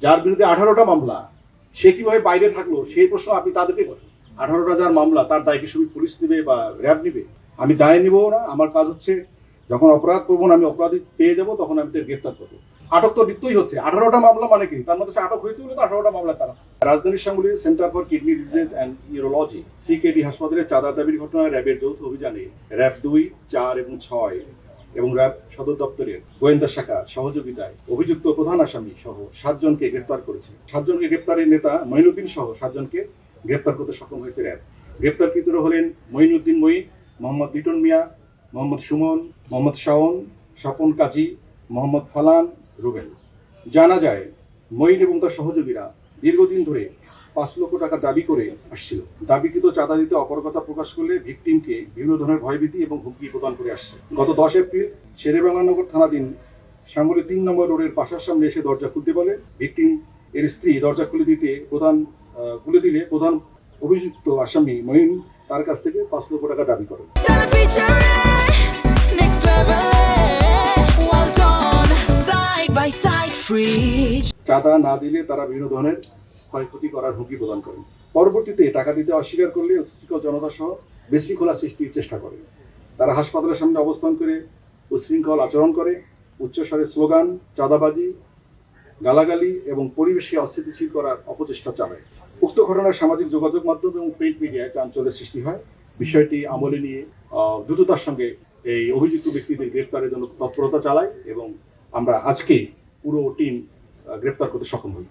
যার বিরুদ্ধে 18টা মামলা, সে কিভাবে বাইরে থাকলো সেই প্রশ্ন আপনি তাদেরকে করেন। 18টা যার মামলা, তার দায় কি শুধু পুলিশ নেবে বা র্যাব নেবে? আমি দায় নিবো না। আমার কাজ হচ্ছে যখন অপরাধ করবো না, আমি অপরাধী পেয়ে যাবো, তখন আমি তাদের গ্রেফতার করবো। আটক তো নিত্যই হচ্ছে। 18টা মামলা মানে কি? তার মধ্যে আটক হয়েছে বলে তো 18টা মামলা তারা। রাজধানীর সামনে centre for kidney disease and urology CKD হাসপাতালে চাঁদা দাবির ঘটনায় র্যাবের যৌথ অভিযানে র্যাব 2, 4 এবং 6 এবং র্যাব সদর দপ্তরের গোয়েন্দা শাখা সহযোগিতায় অভিযুক্ত প্রধান আসামি সহ 7 জনকে গ্রেফতার করেছে। 7 জনকে গ্রেফতারের নেতা মঈনুদ্দিন সহ 7 জনকে গ্রেফতার করতে সক্ষম হয়েছে র্যাব। গ্রেফতারকৃতরা হলেন মঈনুদ্দিন মঈন, মোহাম্মদ লিটন মিয়া, মোহাম্মদ সুমন, মোহাম্মদ শাওন, স্বপন কাজী, মোহাম্মদ ফালান, রুবেল। জানা যায় মঈন এবং তার সহযোগীরা দীর্ঘদিন ধরে 5 লক্ষ টাকা দাবি করে আসছিল। দাবিকৃত চাঁদা দিতে অপারগতা প্রকাশ করলে ভিকটিমকে বিভিন্ন ধরনের ভয়ভীতি এবং হুমকি প্রদান করে আসছে। গত 10 এপ্রিল শেরেবাংলানগর থানাধীন শ্যামলী 3 নম্বর রোডের বাসার সামনে এসে দরজা খুলতে বলে। ভিকটিম এর স্ত্রী দরজা খুলে দিলে প্রধান অভিযুক্ত আসামি মঈন তার কাছ থেকে 5 লক্ষ টাকা দাবি করেন। চাঁদা না দিলে তারা বিভিন্ন ধরনের ক্ষয়ক্ষতি করার হুমকি প্রদান করেন। পরবর্তীতে টাকা দিতে অস্বীকার করলে উচ্ছৃঙ্খল জনতা সহ বিশৃঙ্খলা সৃষ্টির চেষ্টা করে। তারা হাসপাতালের সামনে অবস্থান করে উচ্ছৃঙ্খল আচরণ করে, উচ্চস্বরে স্লোগান, চাঁদাবাজি, গালাগালি এবং পরিবেশকে অস্থিতিশীল করার অপচেষ্টা চালায়। উক্ত ঘটনার সামাজিক যোগাযোগ মাধ্যম এবং প্রিন্ট মিডিয়ায় চাঞ্চল্যের সৃষ্টি হয়। বিষয়টি আমলে নিয়ে দ্রুততার সঙ্গে এই অভিযুক্ত ব্যক্তিদের গ্রেফতারের জন্য তৎপরতা চালায় এবং আমরা আজকে পুরো টিম গ্রেফতার করতে সক্ষম হই।